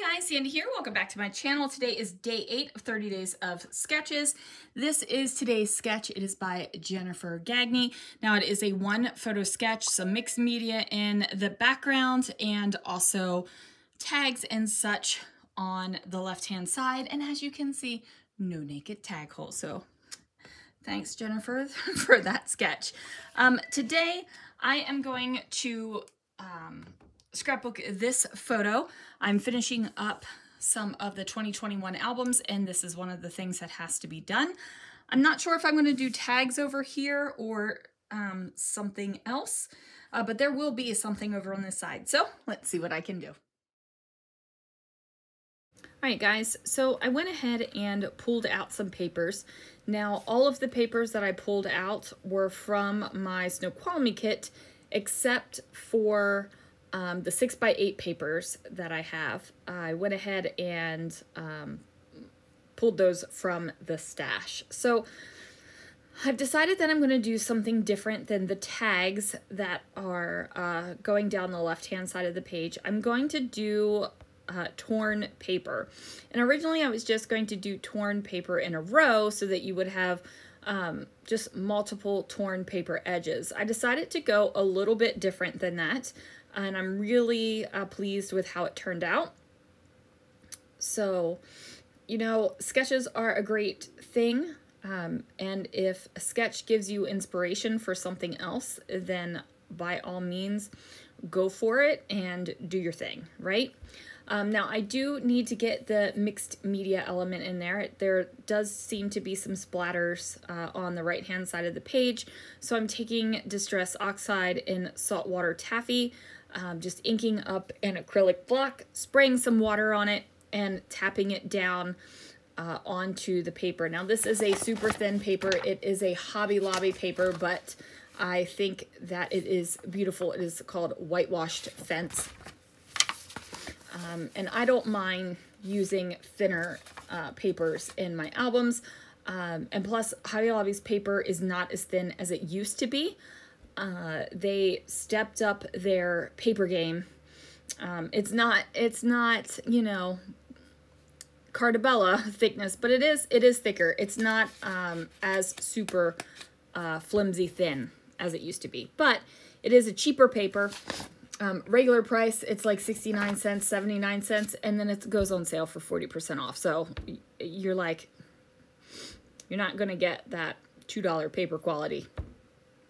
Hi guys, Sandy here. Welcome back to my channel. Today is day 8 of 30 days of sketches. This is today's sketch. It is by Jennifer Gagne. Now it is a one photo sketch, some mixed media in the background and also tags and such on the left hand side. And as you can see, no naked tag hole. So thanks Jennifer for that sketch. Today I am going to scrapbook this photo. I'm finishing up some of the 2021 albums, and this is one of the things that has to be done. I'm not sure if I'm going to do tags over here or something else, but there will be something over on this side. So let's see what I can do. All right, guys, so I went ahead and pulled out some papers. Now, all of the papers that I pulled out were from my Snoqualmie kit, except for the 6x8 papers that I have. I went ahead and pulled those from the stash. So I've decided that I'm going to do something different than the tags that are going down the left-hand side of the page. I'm going to do torn paper. And originally I was just going to do torn paper in a row so that you would have just multiple torn paper edges. I decided to go a little bit different than that, and I'm really pleased with how it turned out. So, you know, sketches are a great thing, and if a sketch gives you inspiration for something else, then by all means, go for it and do your thing, right? Now, I do need to get the mixed media element in there. There does seem to be some splatters on the right-hand side of the page, so I'm taking Distress Oxide in Saltwater Taffy, just inking up an acrylic block, spraying some water on it, and tapping it down onto the paper. Now, this is a super thin paper. It is a Hobby Lobby paper, but I think that it is beautiful. It is called Whitewashed Fence. And I don't mind using thinner papers in my albums. And plus, Hobby Lobby's paper is not as thin as it used to be. They stepped up their paper game. It's not, you know, Cardabella thickness, but it is thicker. It's not as super flimsy thin as it used to be, but it is a cheaper paper. Regular price, it's like 69 cents, 79 cents, and then it goes on sale for 40% off. So you're like, you're not going to get that $2 paper quality.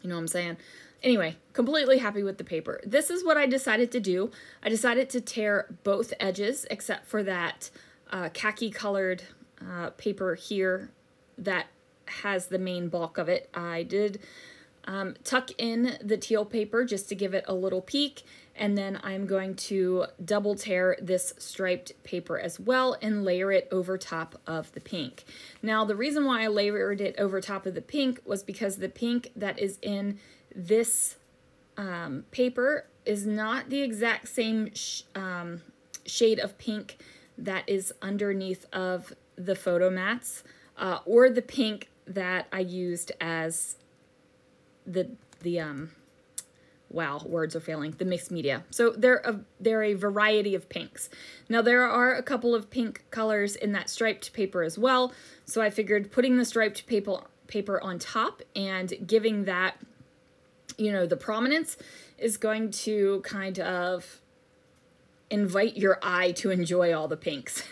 You know what I'm saying? Anyway, completely happy with the paper. This is what I decided to do. I decided to tear both edges except for that khaki colored paper here that has the main bulk of it. I did tuck in the teal paper just to give it a little peek, and then I'm going to double tear this striped paper as well and layer it over top of the pink. Now, the reason why I layered it over top of the pink was because the pink that is in this paper is not the exact same shade of pink that is underneath of the photo mats or the pink that I used as wow, words are failing, the mixed media. So they're a variety of pinks. Now, there are a couple of pink colors in that striped paper as well, so I figured putting the striped paper on top and giving that, you know, the prominence is going to kind of invite your eye to enjoy all the pinks.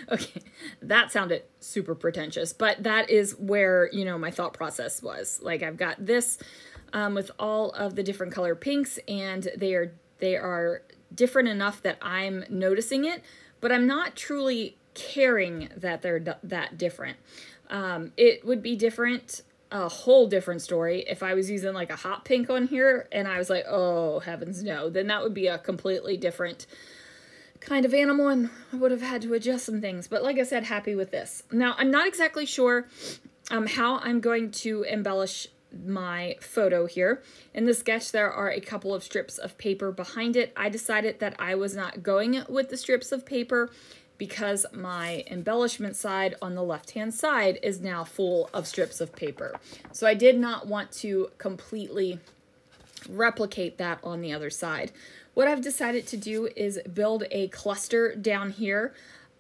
Okay, that sounded super pretentious, but that is where, you know, my thought process was. Like, I've got this with all of the different color pinks, and they are different enough that I'm noticing it, but I'm not truly caring that they're that different. It would be different, a whole different story, if I was using like a hot pink on here and I was like, oh, heavens no, then that would be a completely different kind of animal, and I would have had to adjust some things. But like I said, happy with this. Now, I'm not exactly sure how I'm going to embellish my photo here. In the sketch, there are a couple of strips of paper behind it. I decided that I was not going with the strips of paper because my embellishment side on the left-hand side is now full of strips of paper. So I did not want to completely replicate that on the other side. what I've decided to do is build a cluster down here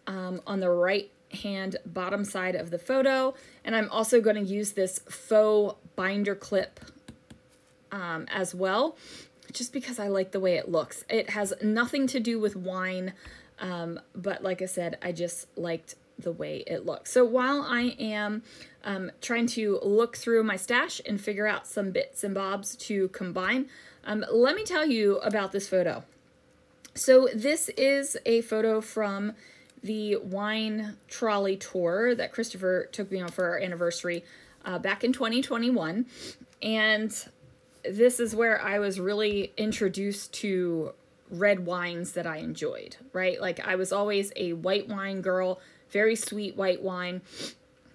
on the right hand bottom side of the photo. And I'm also going to use this faux binder clip as well, just because I like the way it looks. It has nothing to do with wine, but like I said, I just liked the way it looks. So while I am trying to look through my stash and figure out some bits and bobs to combine, let me tell you about this photo. So this is a photo from the wine trolley tour that Christopher took me on for our anniversary back in 2021. And this is where I was really introduced to red wines that I enjoyed, right? Like, I was always a white wine girl, very sweet white wine.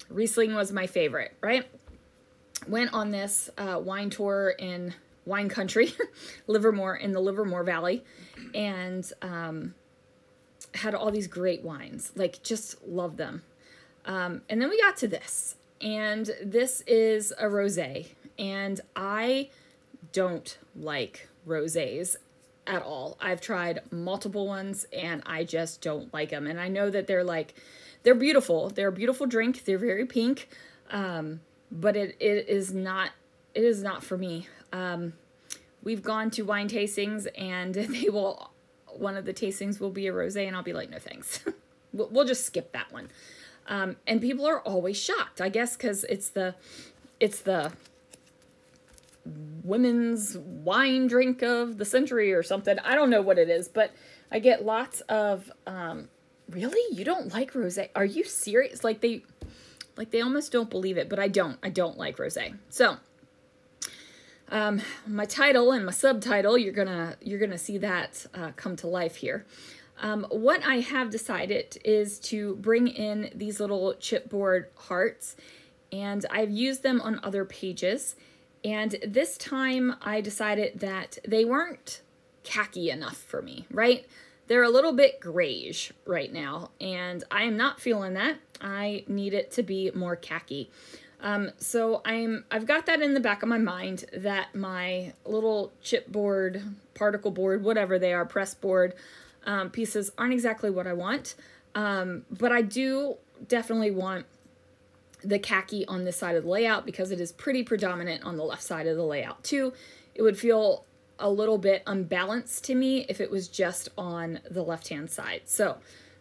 Riesling was my favorite, right? Went on this wine tour in wine country, Livermore, in the Livermore Valley, and had all these great wines, like, just loved them. And then we got to this, and this is a rosé, and I don't like rosés at all. I've tried multiple ones and I just don't like them. And I know that they're beautiful. They're a beautiful drink. They're very pink. But it is not for me. We've gone to wine tastings and one of the tastings will be a rosé and I'll be like, no thanks. We'll just skip that one. And people are always shocked, I guess, because it's the women's wine drink of the century or something. I don't know what it is, but I get lots of, really? You don't like rosé? Are you serious? Like they almost don't believe it, but I don't like rosé. So, my title and my subtitle, you're gonna see that come to life here. What I have decided is to bring in these little chipboard hearts, and I've used them on other pages. And this time I decided that they weren't khaki enough for me, right? They're a little bit grayish right now, and I am not feeling that. I need it to be more khaki. So I've got that in the back of my mind that my little chipboard, particle board, whatever they are, press board pieces aren't exactly what I want. But I do definitely want the khaki on this side of the layout because it is pretty predominant on the left side of the layout too. It would feel a little bit unbalanced to me if it was just on the left-hand side. So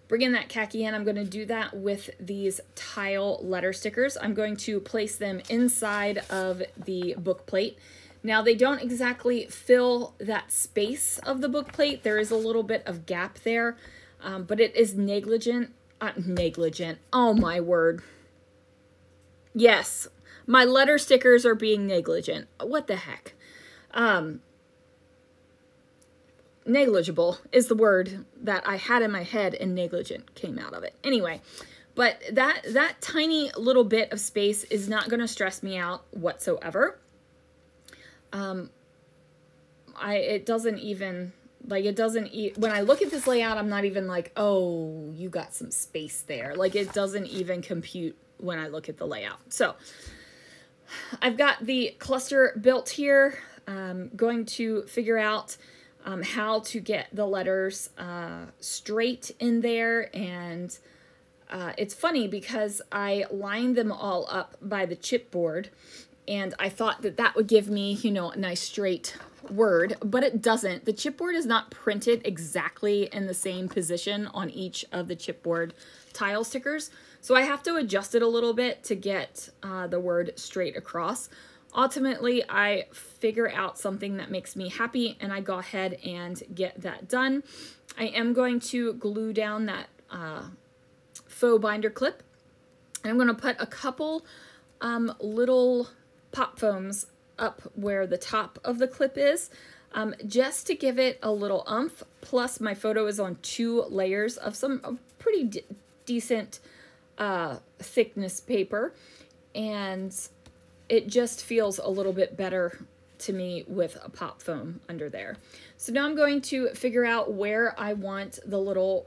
bringing that khaki in, I'm going to do that with these tile letter stickers. I'm going to place them inside of the book plate. Now, they don't exactly fill that space of the book plate. There is a little bit of gap there, but it is negligent. Oh my word. Yes, my letter stickers are being negligent. What the heck? Negligible is the word that I had in my head, and negligent came out of it. Anyway, but that tiny little bit of space is not going to stress me out whatsoever. It doesn't even, like, when I look at this layout, I'm not even like, oh, you got some space there. Like, it doesn't even compute when I look at the layout. So I've got the cluster built here. I'm going to figure out how to get the letters straight in there. And it's funny because I lined them all up by the chipboard, and I thought that that would give me, you know, a nice straight word, but it doesn't. The chipboard is not printed exactly in the same position on each of the chipboard tile stickers. So I have to adjust it a little bit to get the word straight across. Ultimately, I figure out something that makes me happy, and I go ahead and get that done. I am going to glue down that faux binder clip, and I'm going to put a couple little pop foams up where the top of the clip is, just to give it a little oomph. Plus, my photo is on 2 layers of some pretty decent thickness paper, and it just feels a little bit better to me with a pop foam under there. So now I'm going to figure out where I want the little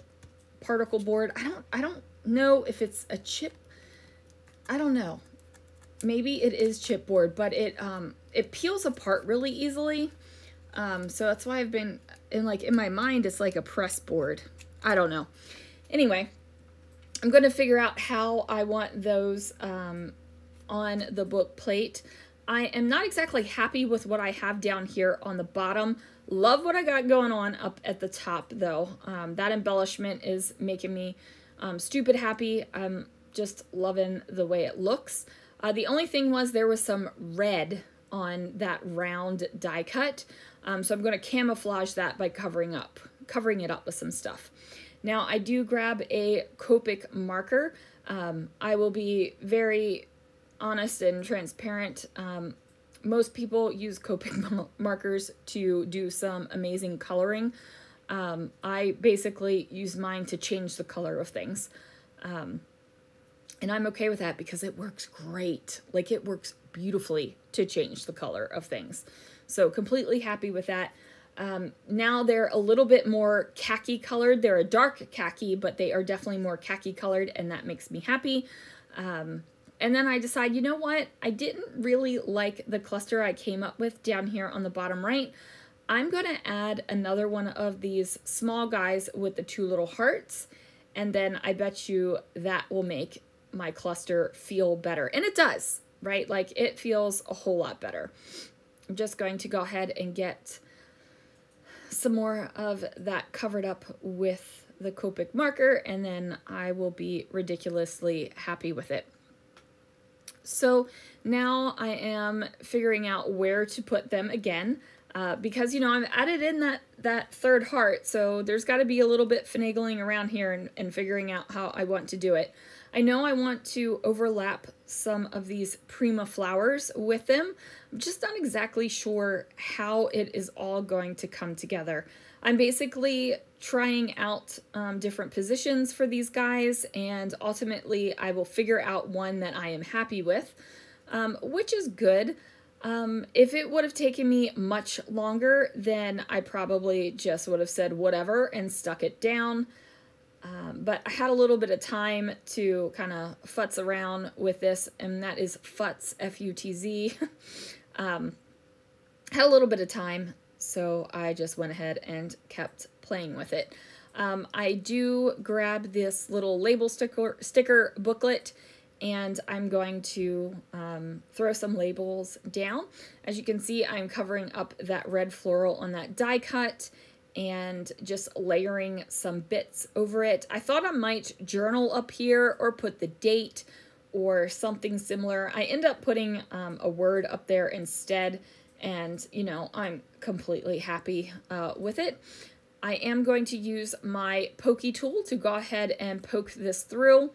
particle board. I don't know if it's a chip. I don't know. Maybe it is chipboard, but it peels apart really easily. So that's why I've been and like in my mind, it's like a press board. I don't know. Anyway, I'm going to figure out how I want those on the book plate. I am not exactly happy with what I have down here on the bottom. Love what I got going on up at the top though. That embellishment is making me stupid happy. I'm just loving the way it looks. The only thing was there was some red on that round die cut. So I'm going to camouflage that by covering it up with some stuff. Now I do grab a Copic marker. I will be very honest and transparent. Most people use Copic markers to do some amazing coloring. I basically use mine to change the color of things. And I'm okay with that because it works great. Like, it works beautifully to change the color of things. So completely happy with that. Now they're a little bit more khaki colored. They're a dark khaki, but they are definitely more khaki colored, and that makes me happy. And then I decide, you know what? I didn't really like the cluster I came up with down here on the bottom right. I'm going to add another one of these small guys with the two little hearts, and then I bet you that will make my cluster feel better. And it does, right? Like, it feels a whole lot better. I'm just going to go ahead and get some more of that covered up with the Copic marker, and then I will be ridiculously happy with it. So now I am figuring out where to put them again, because, you know, I've added in that third heart, so there's got to be a little bit finagling around here and figuring out how I want to do it. I know I want to overlap some of these Prima flowers with them. I'm just not exactly sure how it is all going to come together. I'm basically trying out different positions for these guys, and ultimately I will figure out one that I am happy with, which is good. If it would have taken me much longer, then I probably just would have said whatever and stuck it down. But I had a little bit of time to kind of futz around with this, and that is futz, F-U-T-Z. Had a little bit of time, so I just went ahead and kept playing with it. I do grab this little label sticker booklet, and I'm going to throw some labels down. As you can see, I'm covering up that red floral on that die cut and just layering some bits over it. I thought I might journal up here or put the date or something similar. I end up putting a word up there instead, and, you know, I'm completely happy with it. I am going to use my pokey tool to go ahead and poke this through.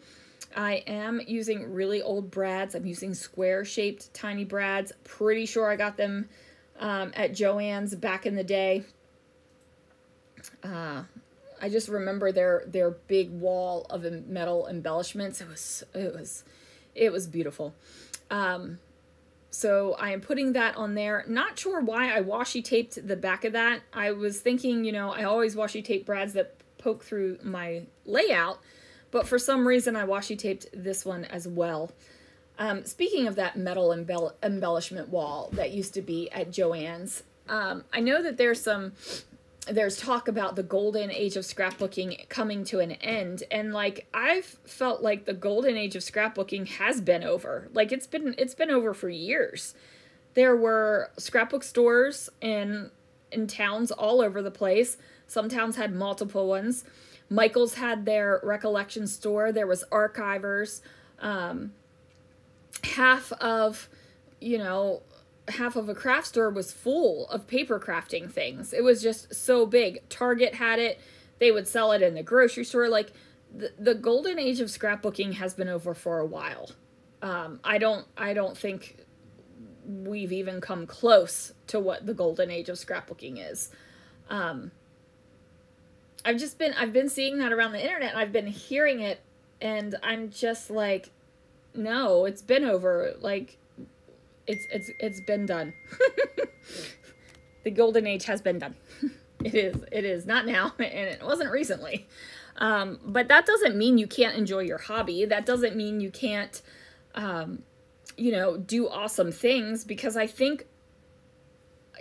I am using really old brads. I'm using square-shaped tiny brads. Pretty sure I got them at Joann's back in the day. I just remember their big wall of metal embellishments. It was beautiful. So I am putting that on there. Not sure why I washi taped the back of that. I was thinking, you know, I always washi tape brads that poke through my layout, but for some reason I washi taped this one as well. Speaking of that metal embellishment wall that used to be at Joann's, I know that there's talk about the golden age of scrapbooking coming to an end, and like, I've felt like the golden age of scrapbooking has been over. Like, it's been over for years. There were scrapbook stores in towns all over the place. Some towns had multiple ones. Michael's had their recollection store. There was Archivers. Half of a craft store was full of paper crafting things. It was just so big. Target had it. They would sell it in the grocery store. Like, the golden age of scrapbooking has been over for a while. I don't think we've even come close to what the golden age of scrapbooking is. I've been seeing that around the internet, and I've been hearing it, and I'm just like, no, it's been over. Like, it's been done. The golden age has been done. It is not now, and it wasn't recently. But that doesn't mean you can't enjoy your hobby. That doesn't mean you can't, you know, do awesome things, because I think,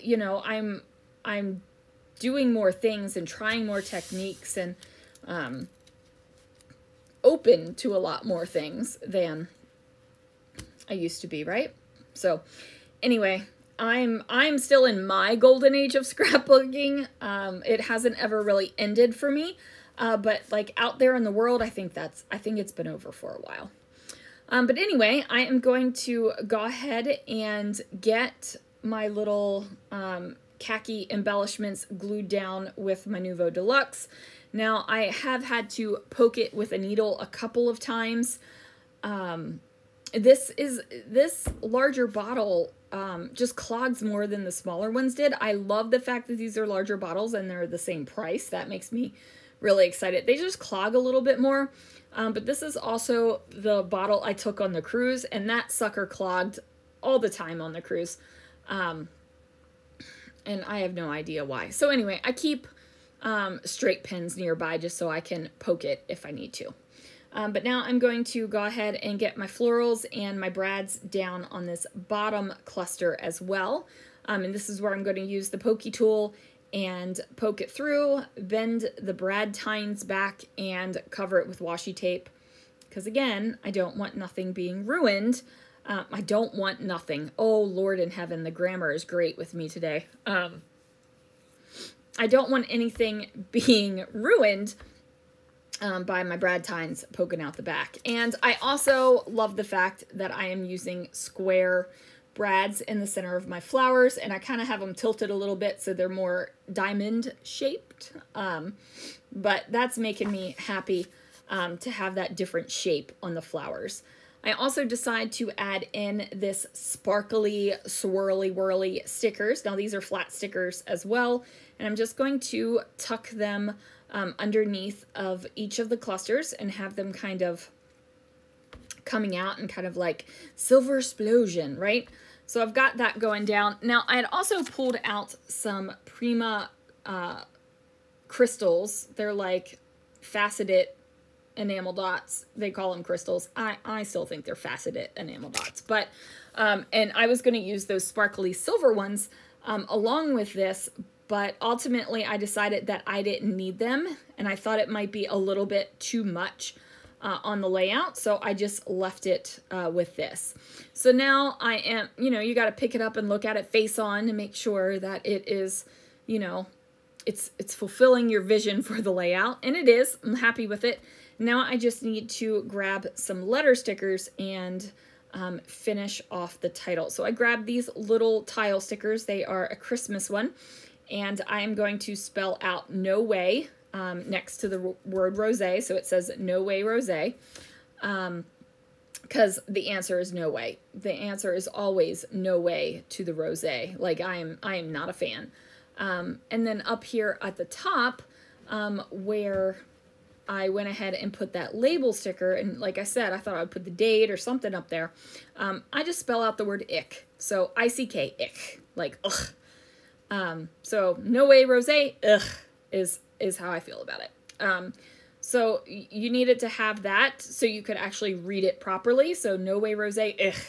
you know, I'm doing more things and trying more techniques and open to a lot more things than I used to be, right? So anyway, I'm still in my golden age of scrapbooking. It hasn't ever really ended for me, but like out there in the world, I think it's been over for a while. But anyway, I am going to go ahead and get my little khaki embellishments glued down with my Nouveau Deluxe. Now, I have had to poke it with a needle a couple of times. This larger bottle just clogs more than the smaller ones did. I love the fact that these are larger bottles and they're the same price. That makes me really excited. They just clog a little bit more. But this is also the bottle I took on the cruise, and that sucker clogged all the time on the cruise. And I have no idea why. So anyway, I keep straight pins nearby just so I can poke it if I need to. But now I'm going to go ahead and get my florals and my brads down on this bottom cluster as well. And this is where I'm going to use the pokey tool and poke it through, bend the brad tines back, and cover it with washi tape. Because again, I don't want nothing being ruined. I don't want nothing. Oh, Lord in heaven, the grammar is great with me today. I don't want anything being ruined by my brad tines poking out the back. And I also love the fact that I am using square brads in the center of my flowers, and I kind of have them tilted a little bit so they're more diamond shaped. But that's making me happy to have that different shape on the flowers. I also decide to add in this sparkly, swirly, whirly stickers. Now these are flat stickers as well, and I'm just going to tuck them underneath of each of the clusters and have them kind of coming out and kind of like silver explosion, right? So I've got that going down. Now I had also pulled out some Prima crystals. They're like faceted enamel dots. They call them crystals. I still think they're faceted enamel dots, but and I was going to use those sparkly silver ones along with this, but ultimately I decided that I didn't need them, and I thought it might be a little bit too much on the layout, so I just left it with this. So now I am, you got to pick it up and look at it face on and make sure that it is, it's fulfilling your vision for the layout, and it is. I'm happy with it. Now I just need to grab some letter stickers and finish off the title. So I grabbed these little tile stickers. They are a Christmas one, and I am going to spell out "No Way" next to the word rosé. So it says "No Way Rosé," because the answer is no way. The answer is always no way to the rosé. Like I am not a fan. And then up here at the top, where I went ahead and put that label sticker, and like I said, I thought I'd put the date or something up there. I just spell out the word ick. So I-C-K, ick, like ugh. So no way rosé, ugh, is how I feel about it. So you needed to have that so you could actually read it properly. So no way rosé, ugh,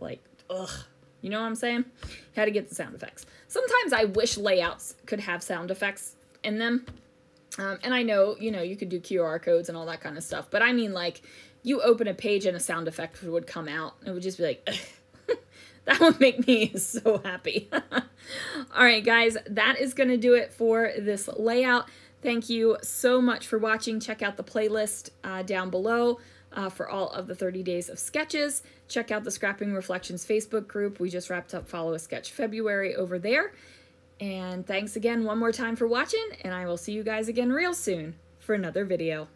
like ugh. You know what I'm saying? Had to get the sound effects. Sometimes I wish layouts could have sound effects in them. And I know, you could do QR codes and all that kind of stuff. But I mean, like, you open a page and a sound effect would come out. It would just be like, ugh. That would make me so happy. All right, guys, that is going to do it for this layout. Thank you so much for watching. Check out the playlist down below for all of the 30 days of sketches. Check out the Scrapping Reflections Facebook group. We just wrapped up Follow a Sketch February over there. And thanks again one more time for watching, and I will see you guys again real soon for another video.